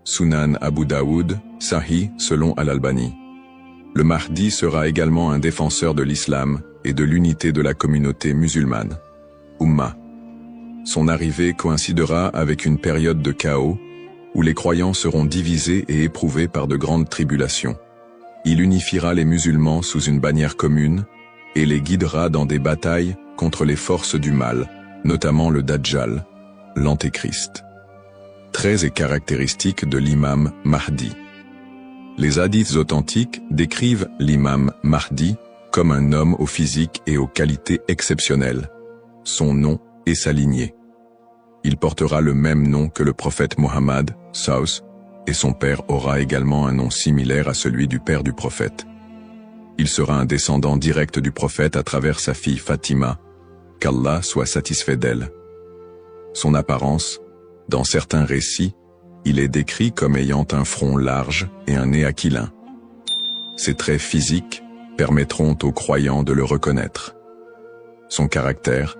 Sunan Abu Daoud, Sahih, selon Al-Albani. Le Mahdi sera également un défenseur de l'islam et de l'unité de la communauté musulmane. Ummah. Son arrivée coïncidera avec une période de chaos, où les croyants seront divisés et éprouvés par de grandes tribulations. Il unifiera les musulmans sous une bannière commune, et les guidera dans des batailles contre les forces du mal, notamment le Dajjal, l'Antéchrist. Traits et caractéristiques de l'imam Mahdi. Les hadiths authentiques décrivent l'imam Mahdi comme un homme au physique et aux qualités exceptionnelles. Son nom et sa lignée. Il portera le même nom que le prophète Muhammad, Saus, et son père aura également un nom similaire à celui du père du prophète. Il sera un descendant direct du prophète à travers sa fille Fatima, qu'Allah soit satisfait d'elle. Son apparence, dans certains récits, il est décrit comme ayant un front large et un nez aquilin. Ses traits physiques permettront aux croyants de le reconnaître. Son caractère,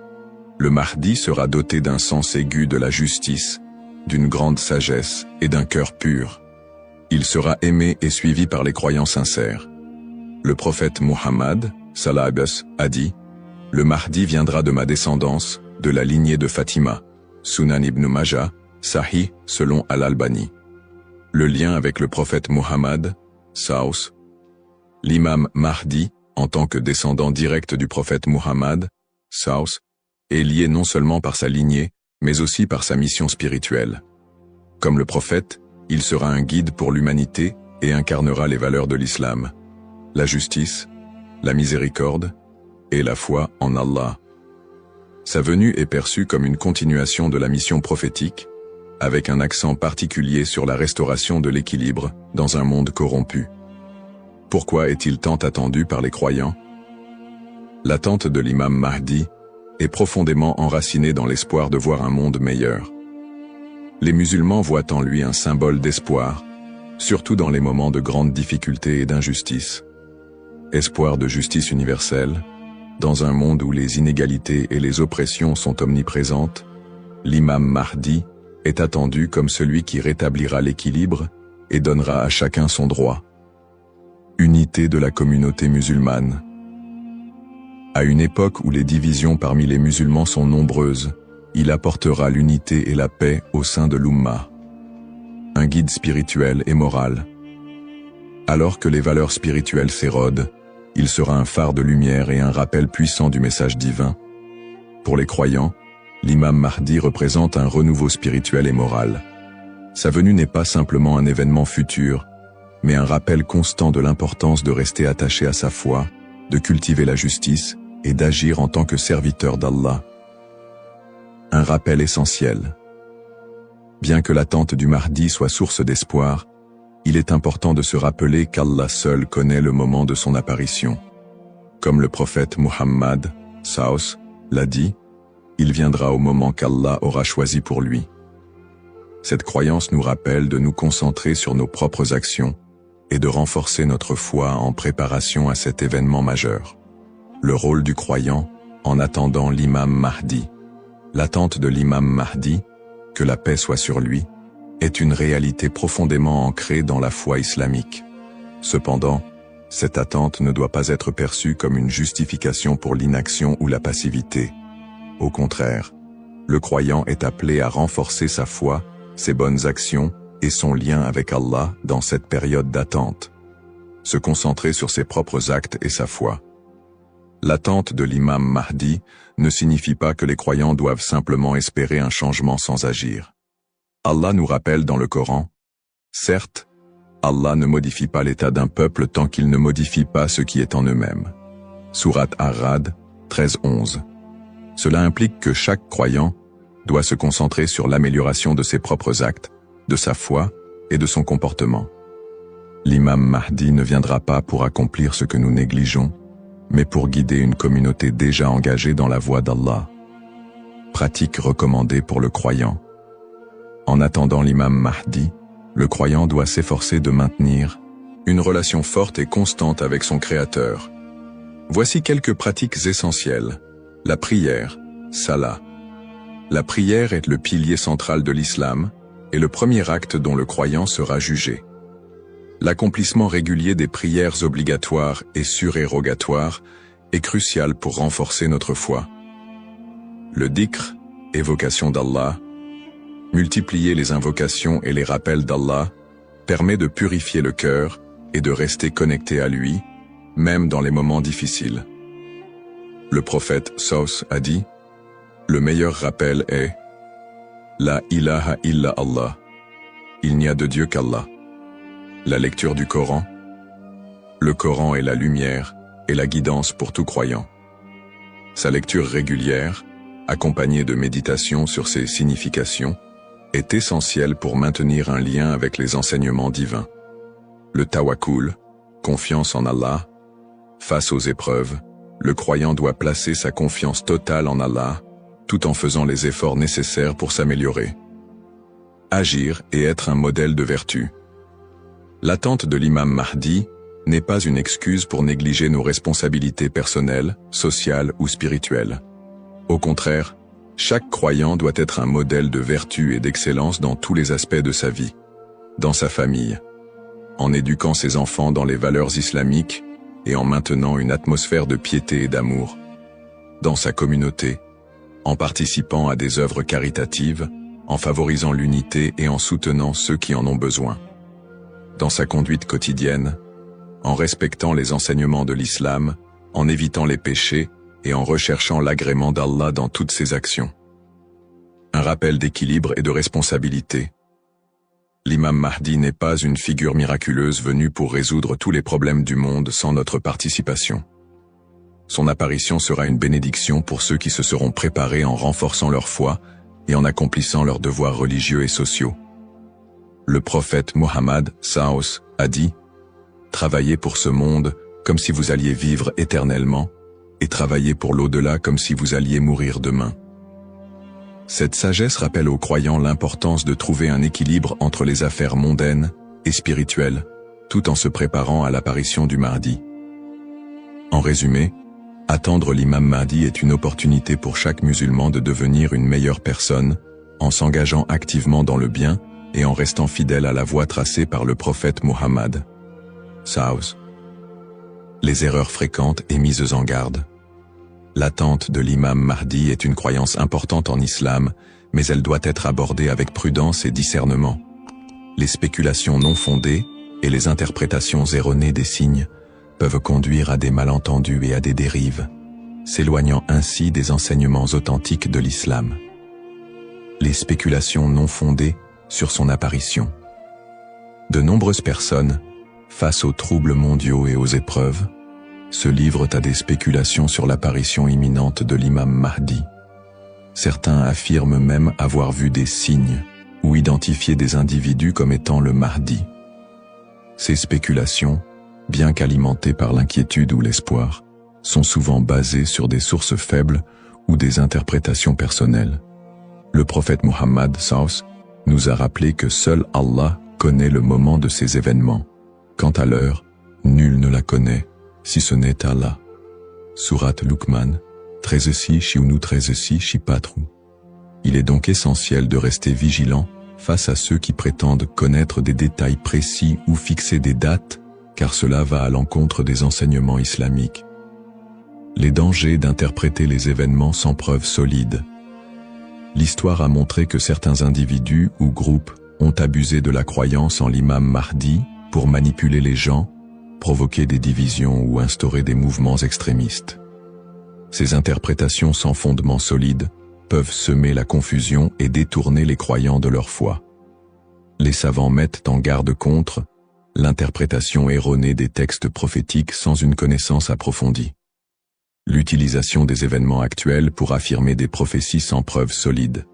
le Mahdi sera doté d'un sens aigu de la justice, d'une grande sagesse et d'un cœur pur. Il sera aimé et suivi par les croyants sincères. Le prophète Muhammad, sallallahu a dit « Le Mahdi viendra de ma descendance, de la lignée de Fatima. » Sunan ibn Majah, Sahih, selon Al-Albani. Le lien avec le prophète Muhammad, Saus. L'imam Mahdi, en tant que descendant direct du prophète Muhammad, Saus, est lié non seulement par sa lignée, mais aussi par sa mission spirituelle. Comme le prophète, il sera un guide pour l'humanité et incarnera les valeurs de l'islam, la justice, la miséricorde et la foi en Allah. Sa venue est perçue comme une continuation de la mission prophétique, avec un accent particulier sur la restauration de l'équilibre dans un monde corrompu. Pourquoi est-il tant attendu par les croyants? L'attente de l'imam Mahdi est profondément enracinée dans l'espoir de voir un monde meilleur. Les musulmans voient en lui un symbole d'espoir, surtout dans les moments de grandes difficultés et d'injustice. Espoir de justice universelle, dans un monde où les inégalités et les oppressions sont omniprésentes, l'imam Mahdi est attendu comme celui qui rétablira l'équilibre et donnera à chacun son droit. Unité de la communauté musulmane. À une époque où les divisions parmi les musulmans sont nombreuses, il apportera l'unité et la paix au sein de l'Ummah. Un guide spirituel et moral. Alors que les valeurs spirituelles s'érodent, il sera un phare de lumière et un rappel puissant du message divin. Pour les croyants, l'imam Mahdi représente un renouveau spirituel et moral. Sa venue n'est pas simplement un événement futur, mais un rappel constant de l'importance de rester attaché à sa foi, de cultiver la justice et d'agir en tant que serviteur d'Allah. Un rappel essentiel. Bien que l'attente du Mahdi soit source d'espoir, il est important de se rappeler qu'Allah seul connaît le moment de son apparition. Comme le prophète Muhammad, Saus, l'a dit, il viendra au moment qu'Allah aura choisi pour lui. Cette croyance nous rappelle de nous concentrer sur nos propres actions et de renforcer notre foi en préparation à cet événement majeur. Le rôle du croyant en attendant l'imam Mahdi. L'attente de l'imam Mahdi, que la paix soit sur lui, est une réalité profondément ancrée dans la foi islamique. Cependant, cette attente ne doit pas être perçue comme une justification pour l'inaction ou la passivité. Au contraire, le croyant est appelé à renforcer sa foi, ses bonnes actions et son lien avec Allah dans cette période d'attente. Se concentrer sur ses propres actes et sa foi. L'attente de l'imam Mahdi ne signifie pas que les croyants doivent simplement espérer un changement sans agir. Allah nous rappelle dans le Coran, « Certes, Allah ne modifie pas l'état d'un peuple tant qu'il ne modifie pas ce qui est en eux-mêmes. » Sourate Ar-Ra'd 13-11. Cela implique que chaque croyant doit se concentrer sur l'amélioration de ses propres actes, de sa foi et de son comportement. L'imam Mahdi ne viendra pas pour accomplir ce que nous négligeons, mais pour guider une communauté déjà engagée dans la voie d'Allah. Pratique recommandée pour le croyant. En attendant l'imam Mahdi, le croyant doit s'efforcer de maintenir une relation forte et constante avec son Créateur. Voici quelques pratiques essentielles. La prière, salah. La prière est le pilier central de l'islam et le premier acte dont le croyant sera jugé. L'accomplissement régulier des prières obligatoires et surérogatoires est crucial pour renforcer notre foi. Le dhikr, évocation d'Allah, multiplier les invocations et les rappels d'Allah, permet de purifier le cœur et de rester connecté à lui, même dans les moments difficiles. Le prophète Saus a dit, « Le meilleur rappel est « La ilaha illa Allah » Il n'y a de Dieu qu'Allah. La lecture du Coran. Le Coran est la lumière et la guidance pour tout croyant. Sa lecture régulière, accompagnée de méditation sur ses significations, est essentielle pour maintenir un lien avec les enseignements divins. Le tawakkul, confiance en Allah. Face aux épreuves, le croyant doit placer sa confiance totale en Allah, tout en faisant les efforts nécessaires pour s'améliorer. Agir et être un modèle de vertu. L'attente de l'imam Mahdi n'est pas une excuse pour négliger nos responsabilités personnelles, sociales ou spirituelles. Au contraire, chaque croyant doit être un modèle de vertu et d'excellence dans tous les aspects de sa vie, dans sa famille, en éduquant ses enfants dans les valeurs islamiques et en maintenant une atmosphère de piété et d'amour, dans sa communauté, en participant à des œuvres caritatives, en favorisant l'unité et en soutenant ceux qui en ont besoin. Dans sa conduite quotidienne, en respectant les enseignements de l'islam, en évitant les péchés et en recherchant l'agrément d'Allah dans toutes ses actions. Un rappel d'équilibre et de responsabilité. L'imam Mahdi n'est pas une figure miraculeuse venue pour résoudre tous les problèmes du monde sans notre participation. Son apparition sera une bénédiction pour ceux qui se seront préparés en renforçant leur foi et en accomplissant leurs devoirs religieux et sociaux. Le prophète Mohammed Saos a dit « Travaillez pour ce monde comme si vous alliez vivre éternellement, et travaillez pour l'au-delà comme si vous alliez mourir demain. » Cette sagesse rappelle aux croyants l'importance de trouver un équilibre entre les affaires mondaines et spirituelles, tout en se préparant à l'apparition du Mahdi. En résumé, attendre l'imam Mahdi est une opportunité pour chaque musulman de devenir une meilleure personne, en s'engageant activement dans le bien et en restant fidèle à la voie tracée par le prophète Mohammed. Saos. Les erreurs fréquentes et mises en garde. L'attente de l'imam Mahdi est une croyance importante en islam, mais elle doit être abordée avec prudence et discernement. Les spéculations non fondées et les interprétations erronées des signes peuvent conduire à des malentendus et à des dérives, s'éloignant ainsi des enseignements authentiques de l'islam. Les spéculations non fondées sur son apparition. De nombreuses personnes, face aux troubles mondiaux et aux épreuves, se livrent à des spéculations sur l'apparition imminente de l'imam Mahdi. Certains affirment même avoir vu des signes ou identifié des individus comme étant le Mahdi. Ces spéculations, bien qu'alimentées par l'inquiétude ou l'espoir, sont souvent basées sur des sources faibles ou des interprétations personnelles. Le prophète Mohammed Saus nous a rappelé que seul Allah connaît le moment de ces événements. Quant à l'heure, nul ne la connaît, si ce n'est Allah. Sourate Luqman, 13-6 13-6 4. Il est donc essentiel de rester vigilant face à ceux qui prétendent connaître des détails précis ou fixer des dates, car cela va à l'encontre des enseignements islamiques. Les dangers d'interpréter les événements sans preuve solide. L'histoire a montré que certains individus ou groupes ont abusé de la croyance en l'imam Mahdi pour manipuler les gens, provoquer des divisions ou instaurer des mouvements extrémistes. Ces interprétations sans fondement solide peuvent semer la confusion et détourner les croyants de leur foi. Les savants mettent en garde contre l'interprétation erronée des textes prophétiques sans une connaissance approfondie. L'utilisation des événements actuels pour affirmer des prophéties sans preuve solide.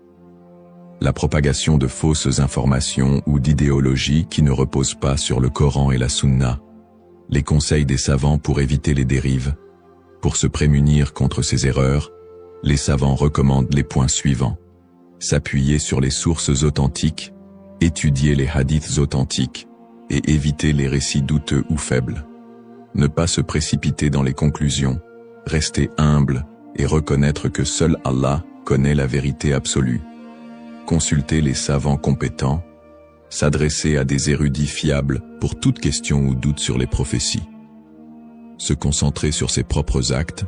La propagation de fausses informations ou d'idéologies qui ne reposent pas sur le Coran et la Sunna. Les conseils des savants pour éviter les dérives. Pour se prémunir contre ces erreurs, les savants recommandent les points suivants. S'appuyer sur les sources authentiques, étudier les hadiths authentiques, et éviter les récits douteux ou faibles. Ne pas se précipiter dans les conclusions, rester humble et reconnaître que seul Allah connaît la vérité absolue. Consulter les savants compétents, s'adresser à des érudits fiables pour toute question ou doute sur les prophéties. Se concentrer sur ses propres actes,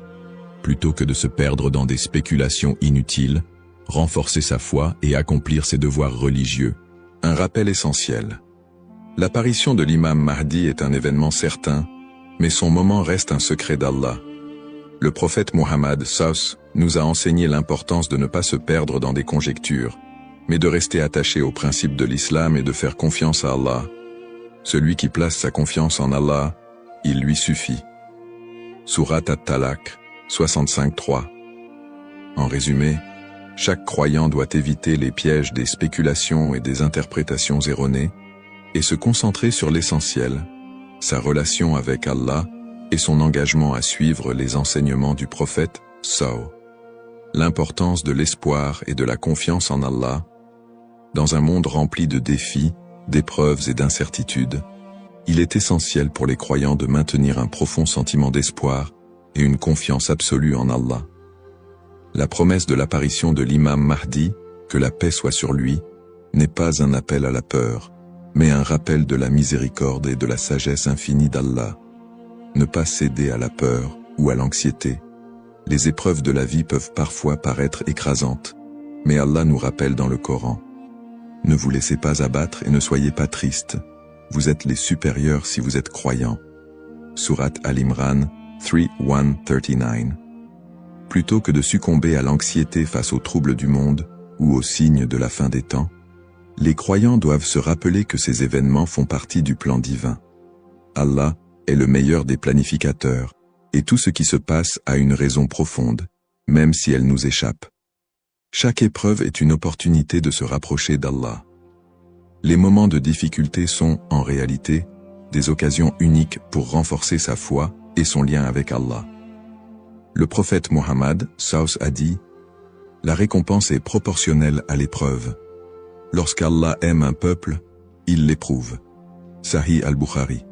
plutôt que de se perdre dans des spéculations inutiles, renforcer sa foi et accomplir ses devoirs religieux. Un rappel essentiel. L'apparition de l'imam Mahdi est un événement certain, mais son moment reste un secret d'Allah. Le prophète Mohammed SAW nous a enseigné l'importance de ne pas se perdre dans des conjectures, mais de rester attaché aux principes de l'islam et de faire confiance à Allah. Celui qui place sa confiance en Allah, il lui suffit. Surat At-Talaq, 65-3. En résumé, chaque croyant doit éviter les pièges des spéculations et des interprétations erronées, et se concentrer sur l'essentiel, sa relation avec Allah et son engagement à suivre les enseignements du prophète SAW. L'importance de l'espoir et de la confiance en Allah. Dans un monde rempli de défis, d'épreuves et d'incertitudes, il est essentiel pour les croyants de maintenir un profond sentiment d'espoir et une confiance absolue en Allah. La promesse de l'apparition de l'imam Mahdi, que la paix soit sur lui, n'est pas un appel à la peur, mais un rappel de la miséricorde et de la sagesse infinie d'Allah. Ne pas céder à la peur ou à l'anxiété. Les épreuves de la vie peuvent parfois paraître écrasantes, mais Allah nous rappelle dans le Coran. Ne vous laissez pas abattre et ne soyez pas tristes. Vous êtes les supérieurs si vous êtes croyants. Surat Al-Imran 3:1-39. Plutôt que de succomber à l'anxiété face aux troubles du monde ou aux signes de la fin des temps, les croyants doivent se rappeler que ces événements font partie du plan divin. Allah est le meilleur des planificateurs, et tout ce qui se passe a une raison profonde, même si elle nous échappe. Chaque épreuve est une opportunité de se rapprocher d'Allah. Les moments de difficulté sont, en réalité, des occasions uniques pour renforcer sa foi et son lien avec Allah. Le prophète Mohammed SAW a dit « La récompense est proportionnelle à l'épreuve. Lorsqu'Allah aime un peuple, il l'éprouve. » Sahih al-Bukhari.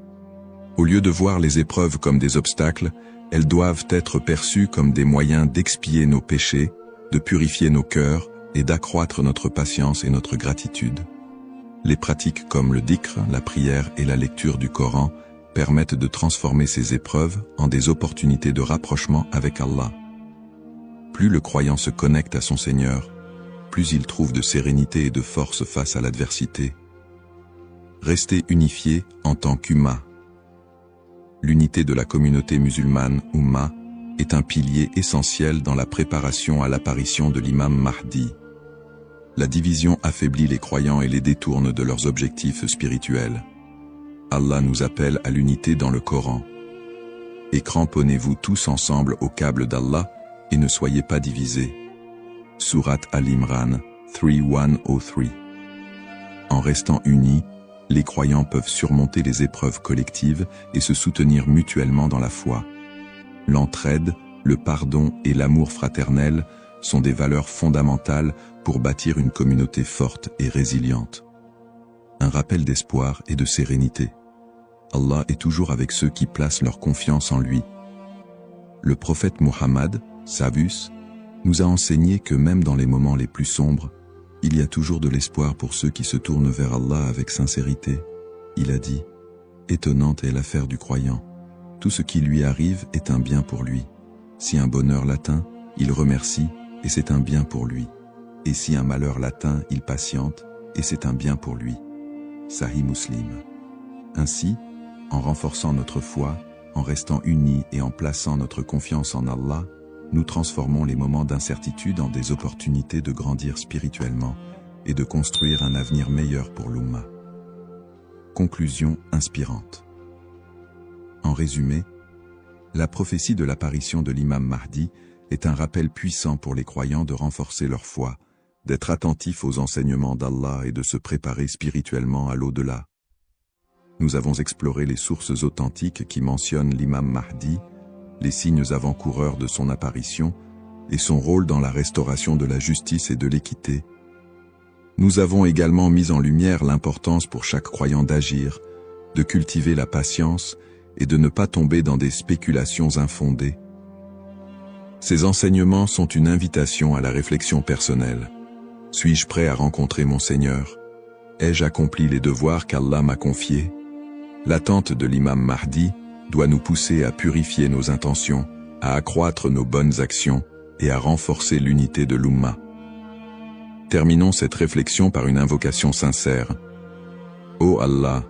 Au lieu de voir les épreuves comme des obstacles, elles doivent être perçues comme des moyens d'expier nos péchés, de purifier nos cœurs et d'accroître notre patience et notre gratitude. Les pratiques comme le dhikr, la prière et la lecture du Coran permettent de transformer ces épreuves en des opportunités de rapprochement avec Allah. Plus le croyant se connecte à son Seigneur, plus il trouve de sérénité et de force face à l'adversité. Rester unifié en tant qu'Umma. L'unité de la communauté musulmane, Umma, est un pilier essentiel dans la préparation à l'apparition de l'imam Mahdi. La division affaiblit les croyants et les détourne de leurs objectifs spirituels. Allah nous appelle à l'unité dans le Coran. Et cramponnez-vous tous ensemble au câble d'Allah et ne soyez pas divisés. Surat Al-Imran 3:1-3. En restant unis, les croyants peuvent surmonter les épreuves collectives et se soutenir mutuellement dans la foi. L'entraide, le pardon et l'amour fraternel sont des valeurs fondamentales pour bâtir une communauté forte et résiliente. Un rappel d'espoir et de sérénité. Allah est toujours avec ceux qui placent leur confiance en lui. Le prophète Mohammed, Savus, nous a enseigné que même dans les moments les plus sombres, il y a toujours de l'espoir pour ceux qui se tournent vers Allah avec sincérité. Il a dit, « Étonnante est l'affaire du croyant. Tout ce qui lui arrive est un bien pour lui. Si un bonheur l'atteint, il remercie, et c'est un bien pour lui. Et si un malheur l'atteint, il patiente, et c'est un bien pour lui. » Sahih Muslim. Ainsi, en renforçant notre foi, en restant unis et en plaçant notre confiance en Allah, nous transformons les moments d'incertitude en des opportunités de grandir spirituellement et de construire un avenir meilleur pour l'Ummah. Conclusion inspirante. En résumé, la prophétie de l'apparition de l'imam Mahdi est un rappel puissant pour les croyants de renforcer leur foi, d'être attentifs aux enseignements d'Allah et de se préparer spirituellement à l'au-delà. Nous avons exploré les sources authentiques qui mentionnent l'imam Mahdi, les signes avant-coureurs de son apparition et son rôle dans la restauration de la justice et de l'équité. Nous avons également mis en lumière l'importance pour chaque croyant d'agir, de cultiver la patience et de ne pas tomber dans des spéculations infondées. Ces enseignements sont une invitation à la réflexion personnelle. Suis-je prêt à rencontrer mon Seigneur? Ai-je accompli les devoirs qu'Allah m'a confiés? L'attente de l'imam Mahdi doit nous pousser à purifier nos intentions, à accroître nos bonnes actions et à renforcer l'unité de l'Ummah. Terminons cette réflexion par une invocation sincère. Ô Allah,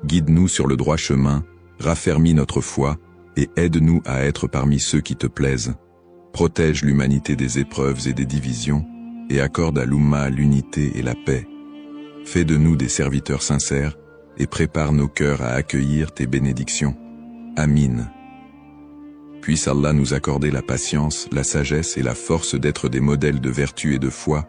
guide-nous sur le droit chemin, raffermis notre foi et aide-nous à être parmi ceux qui te plaisent. Protège l'humanité des épreuves et des divisions et accorde à l'Ummah l'unité et la paix. Fais de nous des serviteurs sincères et prépare nos cœurs à accueillir tes bénédictions. Amin. Puisse Allah nous accorder la patience, la sagesse et la force d'être des modèles de vertu et de foi,